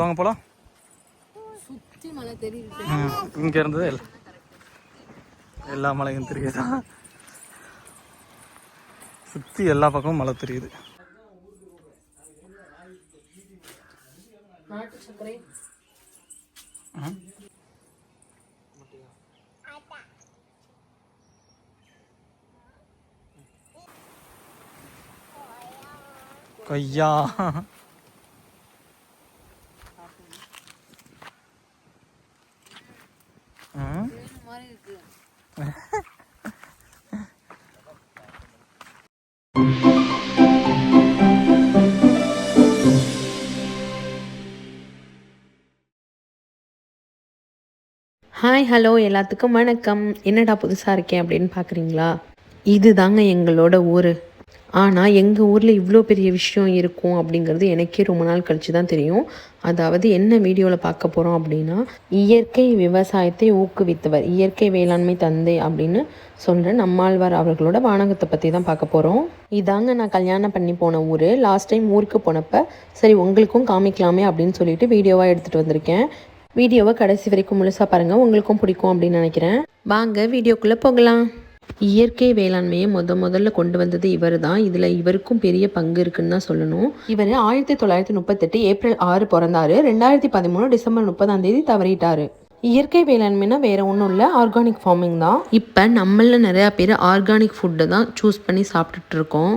வாங்க போலாம். சுத்தி மலை தெரியுது. இங்க இருந்தது எல்லா மலையும் தெரியுதா? சுத்தி எல்லா பக்கமும் மலை தெரியுது. நாட்டு சர்க்கரை கொய்யா மாதிரி இருக்கு. ஹாய் ஹலோ எல்லாத்துக்கும் வணக்கம். என்னடா புதுசாக இருக்கேன் அப்படின்னு பார்க்குறீங்களா? இது தாங்க எங்களோட ஊர். ஆனால் எங்கள் ஊரில் இவ்வளோ பெரிய விஷயம் இருக்கும் அப்படிங்கிறது எனக்கே ரொம்ப நாள் கழித்து தான் தெரியும். அதாவது என்ன வீடியோவில் பார்க்க போகிறோம் அப்படின்னா, இயற்கை விவசாயத்தை ஊக்குவித்தவர், இயற்கை வேளாண்மை தந்தை அப்படின்னு சொல்கிற நம்மாழ்வார் அவர்களோட வானகத்தை பற்றி தான் பார்க்க போகிறோம். இதாங்க நான் கல்யாணம் பண்ணி போன ஊர். லாஸ்ட் டைம் ஊருக்கு போனப்போ சரி உங்களுக்கும் காமிக்கலாமே அப்படின்னு சொல்லிட்டு வீடியோவாக எடுத்துகிட்டு வந்திருக்கேன். வீடியோவை கடைசி வரைக்கும் முழுசாக பாருங்கள், உங்களுக்கும் பிடிக்கும் அப்படின்னு நினைக்கிறேன். வாங்க வீடியோக்குள்ளே போகலாம். இயற்கை வேளாண்மையை முதல்ல கொண்டு வந்தது இவர் தான். இதில் இவருக்கும் பெரிய பங்கு இருக்குன்னு தான் சொல்லணும். இவர் 1938 ஏப்ரல் 6 பிறந்தாரு. 2013 டிசம்பர் 30 தவறிட்டாரு. இயற்கை வேளாண்மைனா வேற ஒன்றும் இல்லை, ஆர்கானிக் ஃபார்மிங் தான். இப்போ நம்மள நிறையா பேர் ஆர்கானிக் ஃபுட்டை தான் சூஸ் பண்ணி சாப்பிட்டுட்டு இருக்கோம்.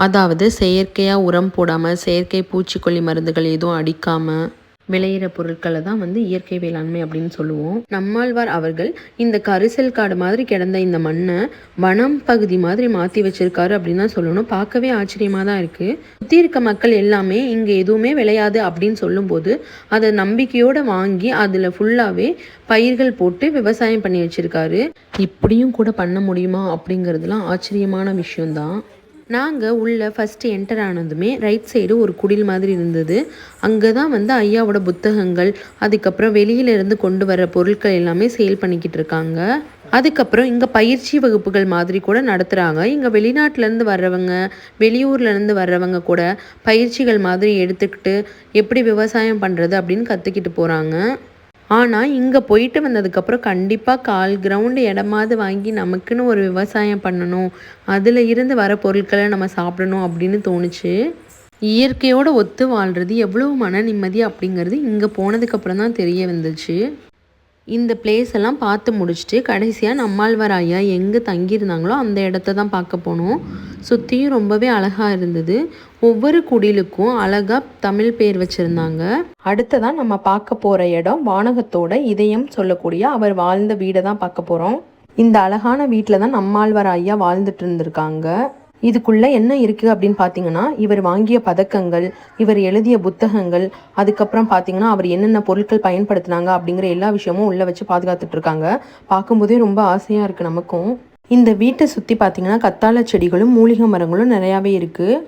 அதாவது செயற்கையாக உரம் போடாமல், செயற்கை பூச்சிக்கொல்லி மருந்துகள் எதுவும் அடிக்காமல் விளையிற பொருட்களை தான் இயற்கை வேளாண்மை அப்படின்னு சொல்லுவோம். நம்மாழ்வார் அவர்கள் இந்த கரிசல் காடு மாதிரி கிடந்த இந்த மண்ணை வனம் பகுதி மாதிரி மாற்றி வச்சிருக்காரு அப்படின்னு தான் சொல்லணும். பார்க்கவே ஆச்சரியமாக தான் இருக்குது. சுற்றி இருக்க மக்கள் எல்லாமே இங்கே எதுவுமே விளையாது அப்படின்னு சொல்லும்போது அதை நம்பிக்கையோடு வாங்கி அதில் ஃபுல்லாகவே பயிர்கள் போட்டு விவசாயம் பண்ணி வச்சுருக்காரு. இப்படியும் கூட பண்ண முடியுமா அப்படிங்கிறதுலாம் ஆச்சரியமான விஷயம்தான். நாங்கள் உள்ளே ஃபஸ்ட்டு என்டர் ஆனதுமே ரைட் சைடு ஒரு குடில் மாதிரி இருந்தது. அங்கே தான் ஐயாவோட புத்தகங்கள், அதுக்கப்புறம் வெளியிலேருந்து கொண்டு வர பொருட்கள் எல்லாமே சேல் பண்ணிக்கிட்டு இருக்காங்க. அதுக்கப்புறம் இங்கே பயிற்சி வகுப்புகள் மாதிரி கூட நடத்துகிறாங்க. இங்கே வெளிநாட்டிலேருந்து வர்றவங்க, வெளியூர்லேருந்து வர்றவங்க கூட பயிற்சிகள் மாதிரி எடுத்துக்கிட்டு எப்படி விவசாயம் பண்ணுறது அப்படின்னு கற்றுக்கிட்டு போகிறாங்க. ஆனால் இங்கே போயிட்டு வந்ததுக்கப்புறம் கண்டிப்பாக 1/4 கிரவுண்டு இடமாவது வாங்கி நமக்குன்னு ஒரு விவசாயம் பண்ணணும், அதில் இருந்து வர பொருட்களை நம்ம சாப்பிடணும் அப்படின்னு தோணுச்சு. இயற்கையோடு ஒத்து வாழ்கிறது எவ்வளோ மன நிம்மதி அப்படிங்கிறது இங்கே போனதுக்கப்புறம் தான் தெரிய வந்துச்சு. இந்த பிளேஸ் எல்லாம் பார்த்து முடிச்சுட்டு கடைசியாக நம்மாழ்வார் ஐயா எங்கே தங்கியிருந்தாங்களோ அந்த இடத்த தான் பார்க்க போனோம். சுற்றியும் ரொம்பவே அழகாக இருந்தது. ஒவ்வொரு குடிலுக்கும் அழகாக தமிழ் பேர் வச்சுருந்தாங்க. அடுத்ததான் நம்ம பார்க்க போகிற இடம் வானகத்தோட இதயம் சொல்லக்கூடிய அவர் வாழ்ந்த வீடை தான் பார்க்க போகிறோம். இந்த அழகான வீட்டில் தான் நம்மாழ்வார் ஐயா வாழ்ந்துட்டு இருந்திருக்காங்க. இதுக்குள்ளே என்ன இருக்குது அப்படின்னு பார்த்தீங்கன்னா, இவர் வாங்கிய பதக்கங்கள், இவர் எழுதிய புத்தகங்கள், அதுக்கப்புறம் பார்த்தீங்கன்னா அவர் என்னென்ன பொருட்கள் பயன்படுத்தினாங்க அப்படிங்கிற எல்லா விஷயமும் உள்ளே வச்சு பாதுகாத்துட்ருக்காங்க. பார்க்கும்போதே ரொம்ப ஆசையாக இருக்குது நமக்கும். இந்த வீட்டை சுற்றி பார்த்தீங்கன்னா கத்தாழை செடிகளும் மூலிகை மரங்களும் நிறையாவே இருக்குது.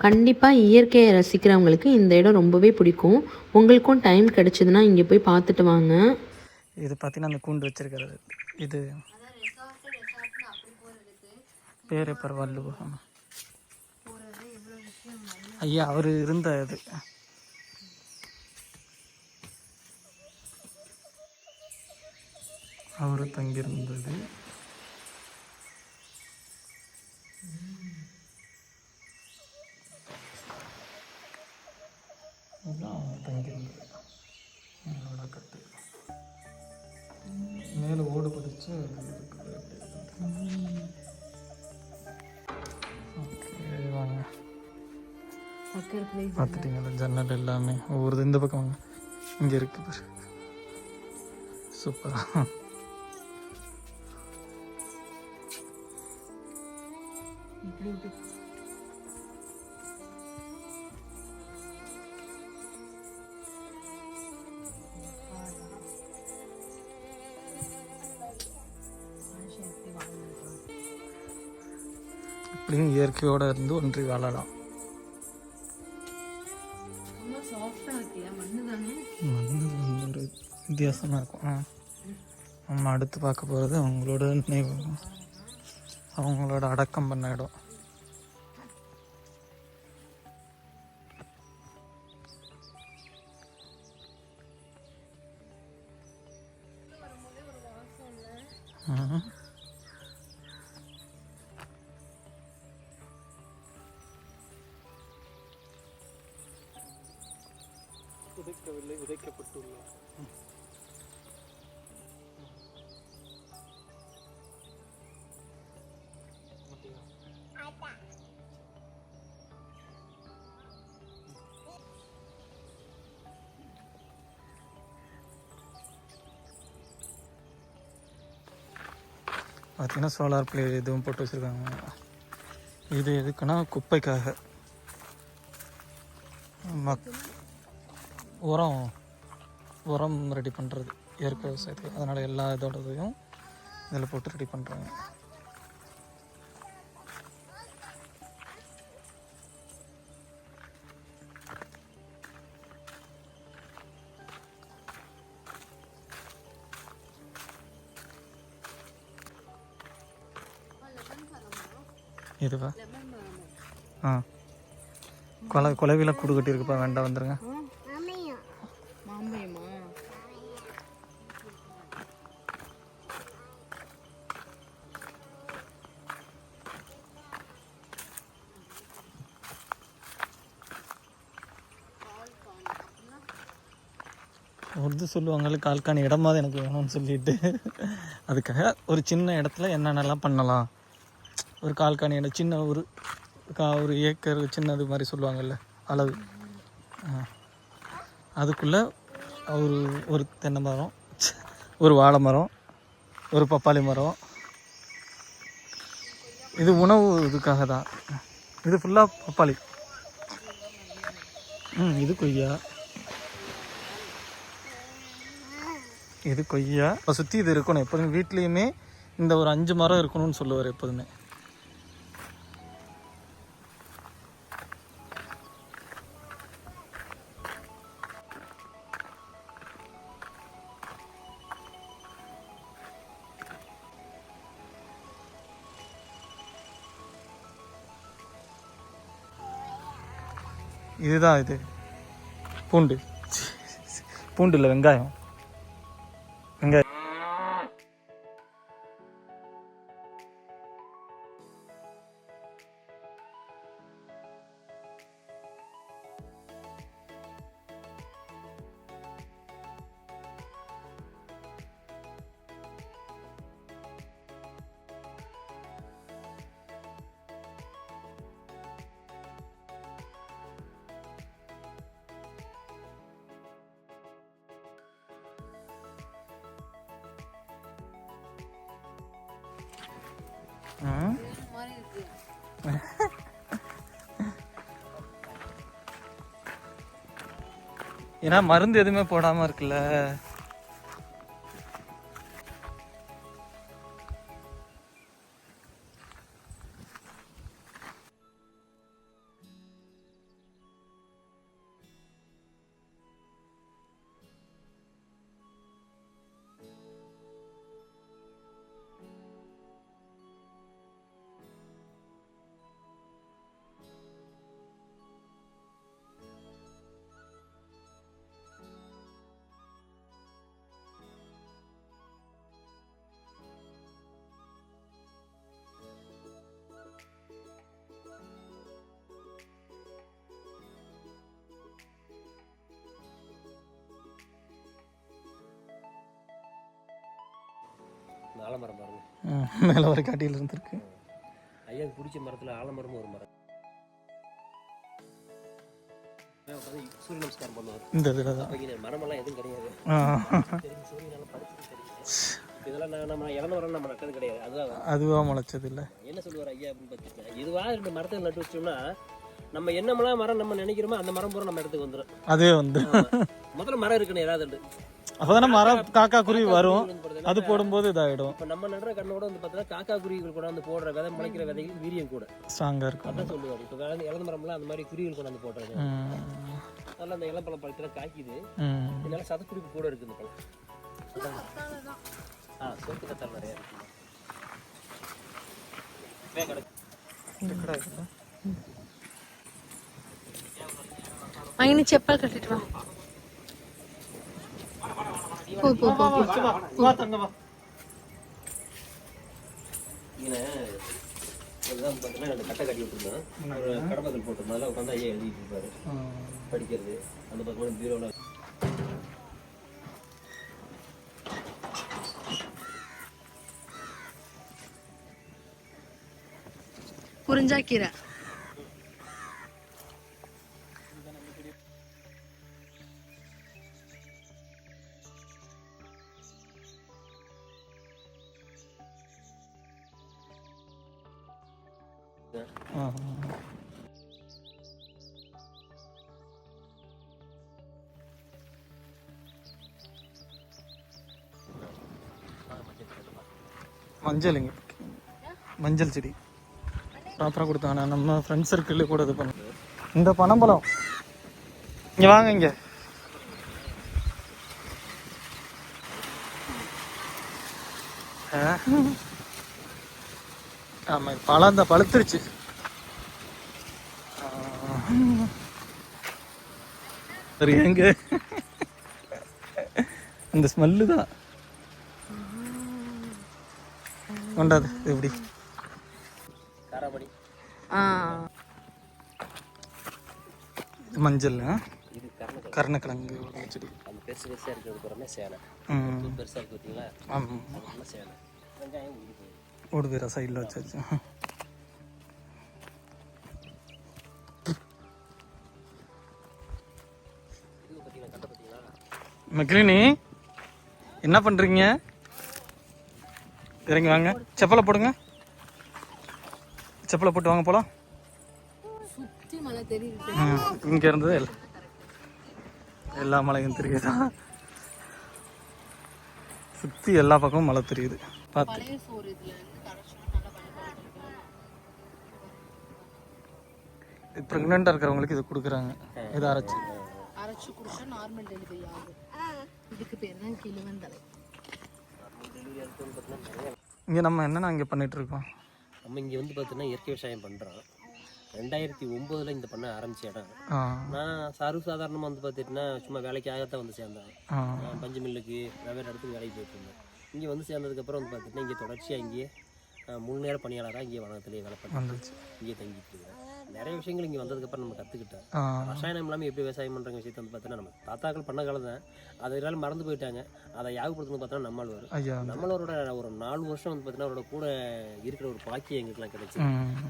கண்டிப்பாக இயற்கையை ரசிக்கிறவங்களுக்கு இந்த இடம் ரொம்பவே பிடிக்கும். உங்களுக்கும் டைம் கிடைச்சதுன்னா இங்கே போய் பார்த்துட்டு வாங்க. இது பார்த்தீங்கன்னா அந்த கூண்டு வச்சிருக்கிறது இது பேரே பரவாயில்ல. ஐயா அவர் இருந்த இது அவரு தங்கியிருந்தது. தங்கியிருந்தது கட்டு மேலே ஓடு பிடிச்சு பார்த்துட்டீங்களா? ஜன்னல் எல்லாமே ஒவ்வொரு இந்த பக்கம் வாங்க, இங்கே இருக்கு பாரு. சூப்பராக இப்படியும் இயற்கையோடு இருந்து ஒன்றி வாழலாம். மண்ணு ஒரு வித்தியாசமாக இருக்கும். நம்ம அடுத்து பார்க்க போகிறது அவங்களோட அடக்கம் பண்ண இடம். விதைக்கவில்லை, விதைக்கப்பட்டுள்ள. பார்த்தீங்கன்னா சோலார் பிளேட் இதுவும் போட்டு வச்சுருக்காங்க. இது எதுக்குன்னா குப்பைக்காக உரம் ரெடி பண்ணுறது இயற்கை விவசாயத்துக்கு. அதனால் எல்லா இதோடதையும் இதில் போட்டு ரெடி பண்ணுறாங்க. இதுவா? கொலவில கூடு கட்டியிருக்குப்பா, வேண்டாம் வந்துருங்க. உருது சொல்லுவாங்கல்ல, கால்காணி இடமாவது எனக்கு வேணும்னு சொல்லிட்டு அதுக்காக ஒரு சின்ன இடத்துல என்னென்னலாம் பண்ணலாம், ஒரு கால்காணி இடம், சின்ன ஒரு ஏக்கர் சின்னது மாதிரி சொல்லுவாங்கள்ல அளவு, அதுக்குள்ளே ஒரு தென்னை மரம், ஒரு வாழை மரம், ஒரு பப்பாளி மரம். இது உணவு இதுக்காக தான். இது ஃபுல்லாக பப்பாளி. இது கொய்யா, இது கொய்யா. இப்போ சுற்றி இது இருக்கணும் எப்போதுமே. வீட்லேயுமே இந்த ஒரு 5 மரம் இருக்கணும்னு சொல்லுவார் எப்போதுமே. இதுதான் இது பூண்டு இல்லை, வெங்காயம். ஏன்னா மருந்து எதுவுமே போடாம இருக்குல்ல. ஆலமரம் பாருங்க, மேலே வர காட்டியில் இருந்திருக்கு. ஐயாவுக்கு பிடிச்ச மரத்தில் ஆலமரமும் ஒரு மரம். சூரிய நமஸ்காரம் பண்ணுவார் இந்த இதில் தான். மரமெல்லாம் எதுவும் கிடையாது. சூரியனால படிச்சது தெரியும். இதெல்லாம் நம்ம இறந்த மரம் நம்ம நட்டது கிடையாது. அதுவாக முளைச்சது இல்லை. என்ன சொல்லுவார் ஐயா அப்படின்னு பார்த்தீங்கன்னா, இதுவா 2 மரத்தை நட்டு வச்சோம்னா நம்ம என்னமெல்லாம் மரம் நம்ம நினைக்கிறோமோ அந்த மரம் பூரா நம்ம இடத்துக்கு வந்துடும். அதுவே வந்து முதல்ல மரம் இருக்குன்னு ஏதாவது அப்பதானே மரம் காக்கா குருவி வரும், அது போடும்போது இதாகிடும். இப்போ நம்ம நடுற கண்ணோட வந்து பார்த்தீங்கன்னா காக்கா குருவிகள் கூட வந்து போடுற விதை, முளைக்கிற விதைகள் வீரியம் கூட ஸ்ட்ராங்காக இருக்கும். அதான் சொல்லுவார். இப்போ இறந்த மரம்லாம் அந்த மாதிரி குருவிகள் கூட வந்து போடுறது. அதெல்லாம் அந்த இளம்பழம் பழத்தில் காய்க்குது. இதனால சதக்குடிப்பு கூட இருக்குது இந்த பழம். சோத்து கத்தால் நிறையா இருக்கு. ఆయన చెప్పాలి కట్టిట్వా పో పో పో இதுதான் வந்து பார்த்தீங்கன்னா அந்த கட்டை கட்டி விட்டுருந்தோம், ஒரு கடமைகள் போட்டிருந்தோம், அதில் உட்காந்து ஐயா எழுதிட்டு இருப்பாரு படிக்கிறது. அந்த பக்கம் பீரோவில் குறிஞ்சாக்கீரை. மஞ்சள் மஞ்சள் செடி ப்ராப்பராக கொடுத்தாங்க. நம்ம ஃப்ரெண்ட்ஸ் சர்க்கிள் கூட இது பண்ண. இந்த பனம்பழம் இங்கே வாங்க, இங்கே ஆமாம் பழம் தான் பழுத்துருச்சு. சரி எங்க இந்த ஸ்மெல்லு தான் கொண்டாது எப்படி காராமணி மஞ்சள் இது கருணக்கிழங்கு செடி. அந்த பெருசு பெருசாக இருக்கிறது பூராமே சேனை, பெருசாக இருக்கு பார்த்தீங்களா, அதெல்லாம் சேனை. வெங்காயம் ஓடு வேற சைடில் வச்சாச்சு. மக்லினி என்ன பண்ணுறீங்க? இறங்கி வாங்க, செப்பலை போடுங்க, செப்பலை போட்டு வாங்க போகலாம். இங்கே இருந்தது எல்லா மலையும் தெரியுதா? சுற்றி எல்லா பக்கமும் மலை தெரியுது. பார்த்து ப்ரெக்னெண்ட்டாக இருக்கிறவங்களுக்கு இது கொடுக்குறாங்க. இதை அரைச்சி கொடுத்தா நார்மல் டெலிவரி ஆகும். இதுக்கு பேர் தான் கிழுவந்தலை. இங்கே நம்ம என்னென்ன இங்கே பண்ணிட்டு இருக்கோம்? நம்ம இங்கே வந்து பார்த்தீங்கன்னா இயற்கை விவசாயம் பண்ணுறோம். 2009 இந்த பண்ண ஆரம்பிச்ச இடம். நான் சாதாரணமாக வந்து பார்த்துட்டுனா சும்மா வேலைக்காகத்தான் வந்து சேர்ந்தேன். பஞ்சு மில்லுக்கு வெவ்வேறு இடத்துக்கு வேலைக்கு போயிட்டு இருந்தேன். இங்கே வந்து சேர்ந்ததுக்கப்புறம் வந்து பார்த்துட்டுனா இங்கே தொடர்ச்சியாக இங்கேயே முழு நேர பணியாளராக இங்கே வனத்திலேயே வேலை பண்ணி இங்கே தங்கிட்டு இருக்கிறேன். நிறைய விஷயங்கள் இங்கே வந்ததுக்கப்புறம் நம்ம கற்றுக்கிட்டேன். ரசாயனம் இல்லாமல் எப்படி விவசாயம் பண்ணுற விஷயத்தை வந்து பார்த்தீங்கன்னா நம்ம தாத்தாக்கள் பண்ண காலம் தான், அதை எல்லாரும் மறந்து போயிட்டாங்க. அதை யாகப்படுத்தணும் பார்த்தோன்னா நம்மளோட ஒரு 4 வருஷம் வந்து பார்த்தீங்கன்னா அவரோட கூட இருக்கிற ஒரு பாக்கியம் எங்களுக்குலாம் கிடைச்சி.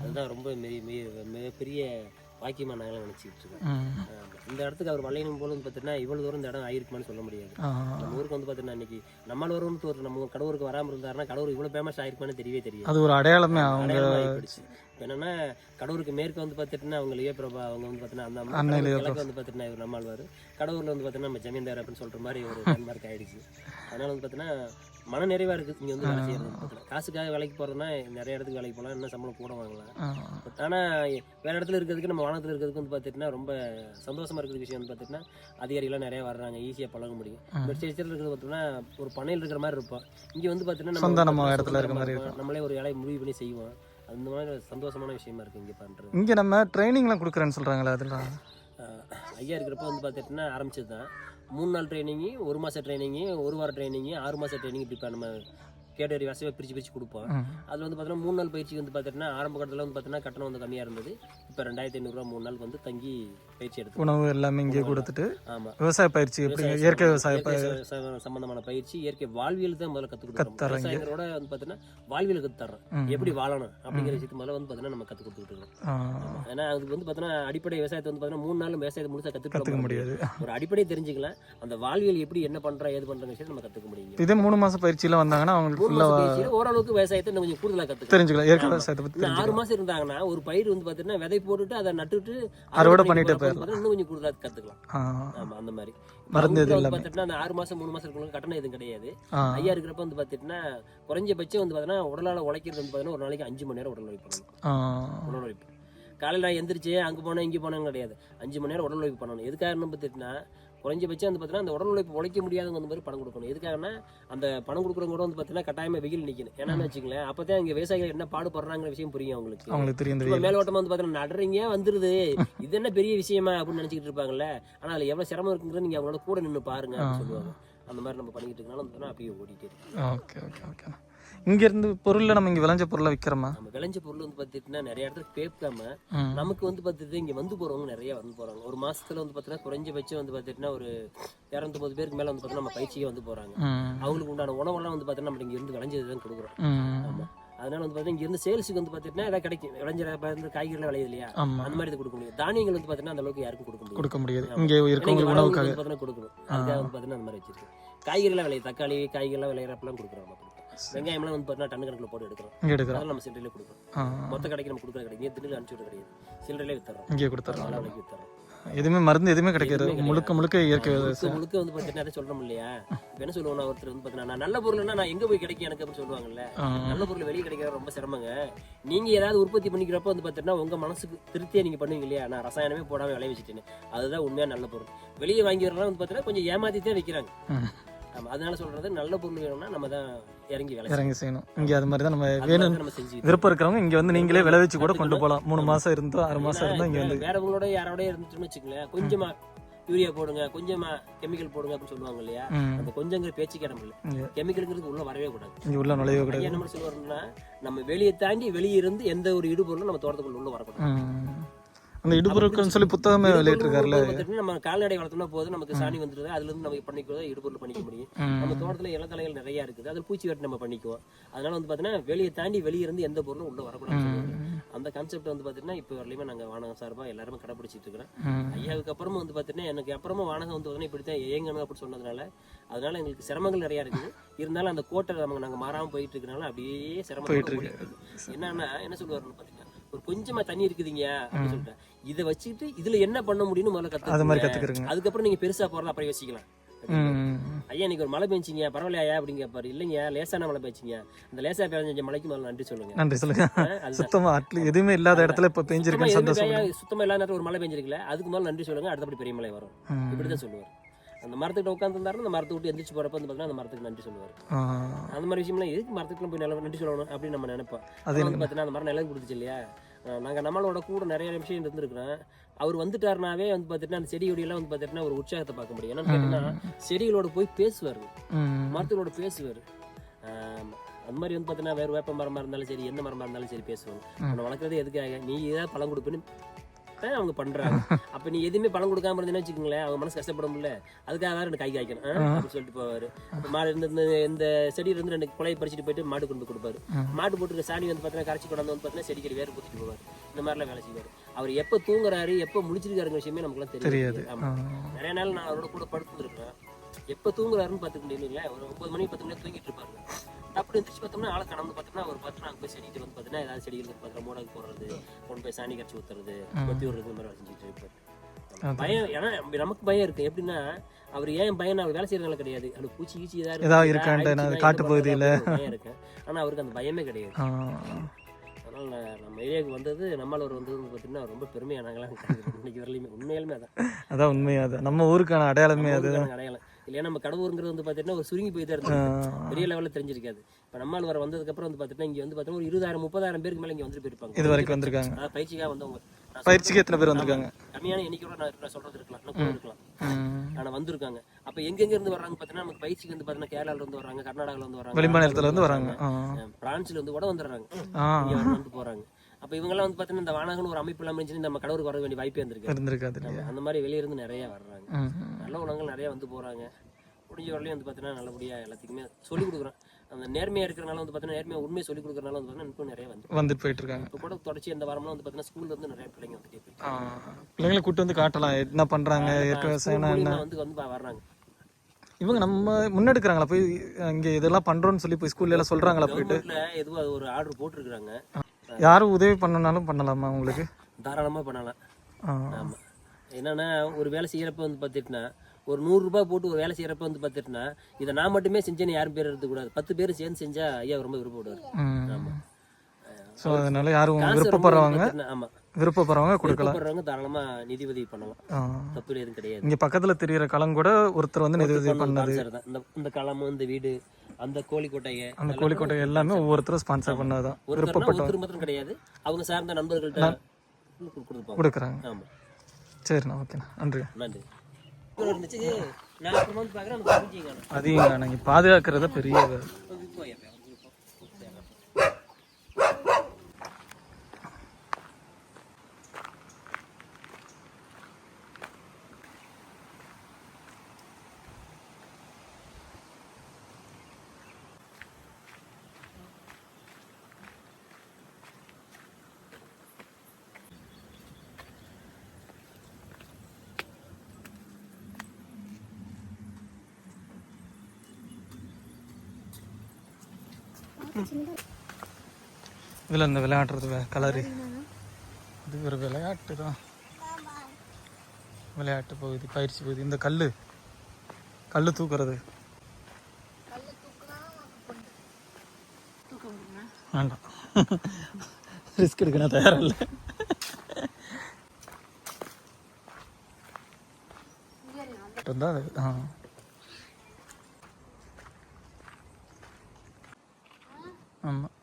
அதுதான் ரொம்ப மிகப்பெரிய பாக்கியமாக நாங்களாம் நினச்சிக்கிட்டு இருக்கோம். இந்த இடத்துக்கு அவர் வளையணும் போல வந்து பார்த்தீங்கன்னா இவ்வளோ தூரம் இந்த இடம் ஆயிருக்குமான்னு சொல்ல முடியாது. நம்ம ஊருக்கு வந்து பார்த்தீங்கன்னா இன்னைக்கு நம்மளோட ஒரு நம்ம கடவுருக்கு வராமல் இருந்தாருன்னா கடவுர் இவ்வளோ ஃபேமஸ் ஆயிருக்குமான்னு தெரியவே தெரியாது. அது ஒரு அடையாளமே ஆகிடுச்சு. என்னன்னா கடவுருக்கு மேற்கு வந்து பார்த்துட்டுனா அவங்க லியோபிரபா, அவங்க வந்து பார்த்தீங்கன்னா அந்த கிழக்கு வந்து பார்த்தீங்கன்னா இவர் நம்மாழ்வார், கடவுரில் வந்து பார்த்தீங்கன்னா நம்ம ஜமீன்தார் அப்படின்னு சொல்கிற மாதிரி ஒரு லேண்ட்மார்க் ஆகிடுச்சு. அதனால வந்து பார்த்தீங்கன்னா மன நிறைவாக இருக்குது இங்கே வந்து வேலை செய்யறது. பார்த்தீங்கன்னா காசுக்காக வேலைக்கு போகிறதுனா நிறைய இடத்துக்கு வேலைக்கு போகலாம், இன்னும் சம்பளம் கூட வாங்கலாம். பட் ஆனால் வேறு இடத்துல இருக்கிறதுக்கு நம்ம வானத்தில் இருக்கிறதுக்கு வந்து பார்த்துட்டுனா ரொம்ப சந்தோஷமாக இருக்கிற விஷயம் வந்து பார்த்துட்டுனா அதிகாரிகளாம் நிறையா வர்றாங்க, ஈஸியாக பழக முடியும். பட் இருக்கிறது பார்த்தீங்கன்னா ஒரு பண்ணையில் இருக்கிற மாதிரி இருப்போம். இங்கே வந்து பார்த்தீங்கன்னா நம்ம இடத்துல இருக்கிற மாதிரி நம்மளே ஒரு வேலையை முடிவு பண்ணி செய்வோம். அந்த மாதிரி சந்தோஷமான விஷயமா இருக்குது இங்கே பண்ணுறது. இங்கே நம்ம ட்ரைனிங்லாம் கொடுக்குறேன்னு சொல்கிறாங்களே, அதெல்லாம் ஐயா இருக்கிறப்ப வந்து பார்த்துட்டுனா ஆரம்பிச்சது தான். 3 நாள் ட்ரைனிங்கு, 1 மாதம் ட்ரைனிங்கு, 1 வாரம் ட்ரைனிங்கு, 6 மாதம் ட்ரைனிங், இப்படி நம்ம கேட்டகரி வசதியாக பிரித்து கொடுப்போம். அதில் வந்து பார்த்தீங்கன்னா 3 நாள் பயிற்சி வந்து பார்த்துட்டுனா ஆரம்ப கட்டத்தில் வந்து பார்த்தீங்கன்னா கட்டணம் வந்து கம்மியாக இருந்தது. இப்போ 2500 3 நாள் வந்து தங்கி பயிற்சி எடுத்து உணவு எல்லாமே இங்கே கொடுத்துட்டு. ஆமாம், விவசாய பயிற்சி, இயற்கை விவசாய சம்பந்தமான பயிற்சி, இயற்கை வாழ்வியல் தான் முதல்ல கற்றுக் விவசாயிகளோட வந்து பார்த்தீங்கன்னா வாழ்வியல் கற்றுத்தர்றோம், எப்படி வாழணும் அப்படிங்கிற விஷயத்து முதல்ல வந்து பார்த்தீங்கன்னா நம்ம கற்றுக் கொடுத்துட்டு இருக்கோம். ஏன்னா அதுக்கு வந்து பார்த்தீங்கன்னா அடிப்படை விவசாயத்தை வந்து பார்த்தீங்கன்னா 3 நாள் விவசாயத்தை முழுசாக கற்றுக்க முடியாது. ஒரு அடிப்படை தெரிஞ்சுக்கலாம், அந்த வாழ்வியல் எப்படி என்ன பண்ணுறோம் ஏது பண்ணுற விஷயத்தை நம்ம கற்றுக்க முடியும். இதே 3 மாதம் பயிற்சியில் வந்தாங்கன்னா அவங்களுக்கு ஓரளவுக்கு விவசாயத்தை கொஞ்சம் கூடுதலா தெரிஞ்சுக்கலாம். இயற்கை விவசாயத்தை பத்தி 6 மாசம் இருந்தாங்கன்னா ஒரு பயிர் வந்து பாத்தீங்கன்னா விதை போட்டுட்டு அதை நட்டுட்டு அறுவடை பண்ணிட்டு போயிடலாம், இன்னும் கொஞ்சம் கூடுதலா கத்துக்கலாம். ஆமா, அந்த மாதிரி மருந்து இது எல்லாம் பாத்தீங்கன்னா அந்த 6 மாசம் 3 மாசம் இருக்கவங்களுக்கு கட்டணம் எதுவும் கிடையாது. ஐயா இருக்கிறப்ப வந்து பாத்தீங்கன்னா குறைஞ்சபட்சம் வந்து பாத்தீங்கன்னா உடலால உழைக்கிறது வந்து பாத்தீங்கன்னா ஒரு நாளைக்கு 5 மணி நேரம் உடல் உழைப்பு பண்ணணும். உடல் உழைப்பு காலையில் நான் எந்திரிச்சு அங்கே போனேன் இங்கே போனேன்னு கிடையாது, 5 மணி நேரம் உடல் உழைப்பு பண்ணணும். எதுக்காக பார்த்துட்டுனா குறைஞ்சபட்சம் வந்து பார்த்தீங்கன்னா அந்த உடல் உழைப்பு உழைக்க முடியாதவங்க அந்த மாதிரி பணம் கொடுக்கணும். எதுக்காகனா அந்த பணம் கொடுக்குறவங்க கூட வந்து பார்த்தீங்கன்னா கட்டாயமாக வெயில் நிற்கணும். ஏன்னு வச்சுங்களேன், அப்போ தான் இங்கே விவசாயிகள் என்ன பாடுபடுறாங்கிற விஷயம் புரியும் அவங்களுக்கு தெரியும். மேலோட்டமாக வந்து பார்த்தீங்கன்னா நடுறீங்க வந்துருது, இது என்ன பெரிய விஷயமா அப்படின்னு நினச்சிக்கிட்டு இருப்பாங்கல்ல. ஆனால் அதில் எவ்வளோ சிரமம் இருக்குங்கிறது நீங்கள் அவங்களோட கூட நின்று பாருங்க அப்படின்னு சொல்லுவாங்க. அந்த மாதிரி நம்ம பண்ணிக்கிட்டு இருக்கனால அப்படியே ஓடிட்டே இருக்கு. Okay okay okay. இங்கேருந்து பொருளில் நம்ம இங்கே விளைஞ்ச பொருளை விற்கிறோமா? நம்ம விளைஞ்ச பொருள் வந்து பார்த்துட்டுனா நிறைய இடத்துல பேக்காம நமக்கு வந்து பார்த்துட்டு இங்கே வந்து போகிறவங்க நிறைய வந்து போகிறாங்க. ஒரு மாசத்துல வந்து பார்த்தீங்கன்னா குறைஞ்சபட்சம் வந்து பார்த்துட்டுனா ஒரு 250 பேருக்கு மேலே வந்து பார்த்தீங்கன்னா நம்ம பயிற்சியே வந்து போகிறாங்க. அவங்களுக்கு உண்டான உணவெல்லாம் வந்து பார்த்தீங்கன்னா நம்ம இங்கே இருந்து விளைஞ்சது தான் கொடுக்குறோம். ஆமாம், அதனால வந்து பார்த்தீங்கன்னா இங்க இருந்து சேல்ஸுக்கு வந்து பார்த்துட்டுனா எதாவது கிடைக்கும். விளைஞ்ச காய்கறிலாம் விளையுது இல்லையா, அந்த மாதிரி கொடுக்க முடியும். தானியங்கள் வந்து பார்த்தீங்கன்னா அந்த அளவுக்கு யாருக்கும் கொடுக்க முடியாது. இங்கே இருக்கவங்க உணவுக்காக பார்த்தீங்கன்னா கொடுக்கணும். அதுக்காக வந்து பார்த்தீங்கன்னா அந்த மாதிரி வச்சிருக்கு. காய்கறிலாம் விளையுது, தக்காளி காய்கறிலாம் விளையிறப்பெல்லாம் கொடுக்குறோம். வெங்காயம்லாம் வந்து பார்த்தீங்கன்னா டன் கணக்கில் போட்டு எடுக்கிறோம். அதெல்லாம் நம்ம சில்லறையிலே கொடுக்குறோம். மொத்த கடைக்கு நம்ம கொடுக்குறது கிடையாது. இங்கே திடீர்னு அனுப்பிச்சு விட கிடையாது, சில்லறையிலே வித்துறோம். இங்கே கொடுத்துறோம், விலைக்கு வித்துறோம். எதுவுமே மருந்து எதுவுமே கிடைக்காது, முழுக்க இயற்கை முழுக்க வந்து பார்த்தீங்கன்னா அதை சொல்றோம் இல்லையா. இப்போ என்ன சொல்லுவோம், ஒருத்தர் வந்து பார்த்தீங்கன்னா நான் நல்ல பொருள்னா நான் எங்கே போய் கிடைக்கும் எனக்கு அப்படின்னு சொல்லுவாங்கல்ல. நல்ல பொருள் வெளியே கிடைக்கிறது ரொம்ப சிரமங்க. நீங்க ஏதாவது உற்பத்தி பண்ணிக்கிறப்ப வந்து பார்த்தீங்கன்னா உங்க மனசுக்கு திருப்தியா நீங்க பண்ணுவீங்க இல்லையா, நான் ரசாயனமே போடாம விளைய வச்சுட்டேன்னு, அதுதான் உண்மையா நல்ல பொருள். வெளியே வாங்கி வரலாம் வந்து பார்த்தீங்கன்னா கொஞ்சம் ஏமாத்தி தான் விற்கிறாங்க. ஆமா, அதனால சொல்றது நல்ல பொருள் வேணும்னா நம்ம தான் இறங்கி செய்யணும். இங்க அது மாதிரி தான் நம்ம வேணும். விருப்பம் இருக்கிறவங்க இங்க வந்து நீங்களே விளைவிச்சு கூட கொண்டு போகலாம். 3 மாசம் இருந்தோ 6 மாசம் இருந்தோ இங்க வந்து வேறவங்களோட யாரோட இருந்துட்டுன்னு வச்சுக்கோங்களேன், கொஞ்சமா யூரியா போடுங்க, கொஞ்சமா கெமிக்கல் போடுங்க அப்படின்னு சொல்லுவாங்க இல்லையா. அந்த கொஞ்சங்கிற பேச்சு கிடமில்ல, கெமிக்கலுங்கிறது உள்ள வரவே கூடாது, இங்க உள்ள நுழையவே கூடாது. என்ன சொல்லுவாருன்னா நம்ம வெளியே தாண்டி வெளியே இருந்து எந்த ஒரு இடுபொருளும் நம்ம தோட்டத்துக்குள்ள உள்ள வரக்கூடாது. அந்த இடுபொருட்கள்னு சொல்லி புத்தகமே வெளியிட்டிருக்காருல. நம்ம கால்நடை வளர்த்தோம்னா போது நமக்கு சாணி வந்துருது, அதுல இருந்து நம்ம பண்ணிக்கிறதா இடுபொருள் பண்ணிக்க முடியும். நம்ம தோட்டத்துல இலத்தலைகள் நிறைய இருக்குது, அதில் பூச்சி வெட்டி நம்ம பண்ணிக்குவோம். அதனால வந்து பாத்தீங்கன்னா வெளியே தாண்டி வெளியே இருந்து எந்த பொருளும் உள்ள வரக்கூடாது. அந்த கான்செப்ட் வந்து பாத்தீங்கன்னா இப்ப வரலையுமே நாங்க வானகம் சார்பா எல்லாருமே கடைபிடிச்சிட்டு இருக்கிறோம். ஐயாவுக்கு அப்புறமா வந்து பாத்தீங்கன்னா எனக்கு அப்புறமா வானகம் வந்து பாத்தீங்கன்னா இப்படித்தான் இயங்கணும் அப்படின்னு சொன்னதுனால அதனால எங்களுக்கு சிரமங்கள் நிறைய இருக்குது. இருந்தாலும் அந்த கோட்டை நாங்க மாறாம போயிட்டு இருக்கனால அப்படியே சிரமம் போயிட்டு இருக்கு. என்னன்னா என்ன சொல்லுவாருன்னு பாத்தீங்கன்னா, ஒரு கொஞ்சமா தண்ணி இருக்குதுங்க அப்படின்னு சொல்லிட்டேன், இதை வச்சுட்டு இதுல என்ன பண்ண முடியும்னு முதல்ல கத்துக்கிறேன். அதுக்கப்புறம் நீங்க பெருசா போறதா அப்புறம் யோசிக்கலாம். ஐயா இன்னைக்கு ஒரு மழை பெஞ்சிங்க பரவாயில்லையா அப்படின்னு கேட்பாரு. இல்லைங்க லேசான மழை பெஞ்சிங்க, அந்த லேசா பெஞ்ச மழைக்கு முதல்ல நன்றி சொல்லுங்க. நன்றி சொல்லுங்க. சுத்தமா எதுவுமே இல்லாத இடத்துல இப்ப பெஞ்சிருக்கு, சுத்தமா இல்லாத நேரத்துல ஒரு மழை பெஞ்சிருக்கல, அதுக்கு முதல்ல நன்றி சொல்லுங்க, அடுத்தபடி பெரிய மழை வரும். இப்படிதான் சொல்லுவார். அந்த மரத்துக்கிட்ட உட்காந்துருந்தாருன்னா அந்த மரத்தை விட்டு எந்திரிச்சு போறப்ப வந்து பார்த்தீங்கன்னா அந்த மரத்துக்கு நன்றி சொல்லுவார். அந்த மாதிரி விஷயம்லாம் எதுக்கு மரத்துக்கு போய் நன்றி சொல்லணும் அப்படின்னு நம்ம நினைப்போம். அது வந்து பார்த்தீங்கன்னா அந்த மரம் நிலம் கொடுத்துச்சு இல்லையா. நாங்கள் நம்மளோட கூட நிறைய விஷயம் இருந்திருக்கிறோம். அவர் வந்துட்டாருனாவே வந்து பார்த்துட்டுனா அந்த செடியொடியெல்லாம் வந்து பார்த்துட்டுனா ஒரு உற்சாகத்தை பார்க்க முடியும். என்னன்னு கேட்டீங்கன்னா செடிகளோட போய் பேசுவார், மரத்துகளோட பேசுவார். அந்த மாதிரி வந்து பார்த்தீங்கன்னா வேறு வேப்ப மரமாக இருந்தாலும் சரி, எந்த மரமாக இருந்தாலும் சரி பேசுவாங்க. உன்னை வளர்க்குறது எதுக்காக, நீ ஏதாவது பழம் கொடுப்பேன்னு அவங்க பண்றாங்க. அப்ப நீ எதுவுமே பழம் கொடுக்காம இருந்தேன்னு வச்சுக்கோங்களேன், அவங்க மனசு கஷ்டப்பட முடியல, அதுக்காக ரெண்டு காய் காய்க்கணும் அப்படின்னு சொல்லிட்டு போவாரு. மாடு இந்த செடியில இருந்து 2 குலையை பறிச்சுட்டு போயிட்டு மாடு கொண்டு கொடுப்பாரு. மாடு போட்டுருக்க சாணி வந்து பார்த்தீங்கன்னா கரைச்சி கொண்டாந்து வந்து பார்த்தீங்கன்னா செடிக்கடி வேறு ஊற்றிட்டு போவார். இந்த மாதிரிலாம் வேலை செய்வார். அவர் எப்போ தூங்குறாரு எப்போ முழிச்சிருக்காருங்க விஷயமே நமக்குலாம் தெரியாது. நிறைய நாள் நான் அவரோட கூட படுத்துருக்கேன். எப்போ தூங்குறாருன்னு பார்த்துக்க முடியல. ஒரு 9 மணி 10 மணி தூங்கிட்டு இருப்பாரு. அப்படி இருந்துச்சு பார்த்தோம்னா ஆளை கடந்து பார்த்தோம்னா ஒரு 10 நாள் போய் செடிகள் வந்து பார்த்தீங்கன்னா ஏதாவது செடிகள் பார்த்தீங்கன்னா மூடாக்கு போடுறது, கொண்டு போய் சாணி கரைச்சி ஊற்றுறது, கொத்தி விடுறது, இந்த மாதிரி செஞ்சுட்டு இருப்பாரு. பயம், ஏன்னா நமக்கு பயம் இருக்கு. எப்படின்னா அவர் ஏன் பயம், அவர் வேலை செய்யறதுனால கிடையாது, அது பூச்சி கீச்சி ஏதாவது இருக்காண்டு காட்டு பகுதியில் பயம் இருக்கு. ஆனால் அவருக்கு அந்த பயமே கிடையாது. அதனால நம்ம ஏரியாவுக்கு வந்தது நம்மளவர் வந்தது பார்த்தீங்கன்னா ரொம்ப பெருமையாக நாங்களாம் இன்னைக்கு வரலையுமே. உண்மையாலுமே அதான் உண்மையாக நம்ம ஊருக்கான அடையாளமே அடையாளம் இல்லையா. நம்ம கடவுருங்கிறது வந்து பார்த்தீங்கன்னா ஒரு சுருங்கி போய் தான் இருந்தது, பெரிய லெவலில் தெரிஞ்சிருக்காது. இப்போ நம்மால் வர வந்ததுக்கப்புறம் வந்து பார்த்தீங்கன்னா இங்கே வந்து பார்த்தீங்கன்னா ஒரு 20,000-30,000 பேருக்கு மேலே இங்கே வந்துட்டு போயிருப்பாங்க. இது வரைக்கும் வந்திருக்காங்க. அதாவது பயிற்சிக்காக வந்தவங்க. பயிற்சிக்கு எத்தனை பேர் வந்திருக்காங்க? கம்மியான எண்ணிக்கையோட நான் சொல்றது இருக்கலாம், இருக்கலாம். ஆனால் வந்திருக்காங்க. அப்போ எங்கெங்க இருந்து வர்றாங்க பார்த்தீங்கன்னா நமக்கு பயிற்சிக்கு வந்து பார்த்தீங்கன்னா கேரளாவில் வந்து வராங்க, கர்நாடகாவில் வந்து வராங்க, வெளிமாநிலத்தில் வந்து வராங்க, பிரான்ஸ்ல இருந்து கூட வந்துடுறாங்க, இங்கே வந்து போகிறாங்க. அப்போ இவங்கெல்லாம் வந்து பார்த்தீங்கன்னா இந்த வானகன் ஒரு அமைப்பு இல்லாமல் இருந்துச்சு, நம்ம கடவுளுக்கு வர வேண்டிய வாய்ப்பே இருந்திருக்காது. அந்த மாதிரி வெளியிருந்து நிறைய வர்றாங்க, நல்ல உலகங்கள் நிறைய வந்து போகிறாங்க. முடிஞ்ச வரலையும் வந்து பார்த்தீங்கன்னா நல்லபடியாக எல்லாத்துக்குமே சொல்லிக் கொடுக்குறோம். அந்த நேர்மையாக இருக்கிறனால வந்து பார்த்தீங்கன்னா நேர்மையாக உண்மையை சொல்லிக் கொடுக்குறனால வந்து பார்த்தீங்கன்னா இன்னும் நிறைய வந்துட்டு போயிட்டு இருக்காங்க. இப்போ கூட தொடர்ச்சி இந்த வாரம்லாம் வந்து பார்த்தீங்கன்னா ஸ்கூல்ல இருந்து நிறைய பிள்ளைங்க வந்துட்டே போயிட்டு பிள்ளைங்களை கூட்டு வந்து காட்டலாம் என்ன பண்ணுறாங்க, வந்து வர்றாங்க. இவங்க நம்ம முன்னெடுக்கிறாங்களா போய் இங்கே இதெல்லாம் பண்ணுறோன்னு சொல்லி போய் ஸ்கூல்ல எல்லாம் சொல்கிறாங்களா போயிட்டு எதுவும் அது ஒரு ஆர்டர் போட்டிருக்கிறாங்க. யாரும் உதவி பண்ணனாலும் பண்ணலாமா உங்களுக்கு? தாராளமாக பண்ணலாம். ஆமாம், என்னன்னா ஒரு வேலை செய்யறப்ப வந்து பார்த்துட்டுனா ஒரு 100 ரூபாய் போட்டு ஒரு வேலை செய்யறப்ப வந்து பார்த்துட்டுனா இதை நான் மட்டுமே செஞ்சேன்னு யாரும் பேர் எடுத்துக்கூடாது, 10 பேர் சேர்ந்து செஞ்சா ஐயா ரொம்ப விருப்பப்படுவார். ஆமாம், ஸோ அதனால யாரும் விருப்பப்படுறவங்க விருப்பப்படுறவங்க கொடுக்கலாம், தாராளமா நிதி உதவி பண்ணலாம், தப்பு எதுவும் கிடையாது. இங்க பக்கத்துல தெரியுற களம் கூட ஒருத்தர் வந்து நிதி உதவி பண்ணது, இந்த களம், இந்த வீடு, அந்த கோழிக்கோட்டையை, அந்த கோழிக்கோட்டை எல்லாமே ஒவ்வொருத்தரும் ஸ்பான்சர் பண்ணாதான், விருப்பப்பட்ட மாத்திரம் கிடையாது, அவங்க சார்ந்த நண்பர்கள்ட்ட கொடுக்குறாங்க. ஆமா, சரிண்ணா, ஓகேண்ணா, நன்றி. நன்றி. அதையும் பாதுகாக்கிறத பெரிய இதில் இந்த விளையாடுறது கலரு இது ஒரு விளையாட்டு தான். விளையாட்டு பகுதி, பயிற்சி பகுதி. இந்த கல் தூக்குறது வேண்டாம், ரிஸ்க் எடுக்க நான் தயாராக இல்லை. இருந்தால் அது ஆமாம்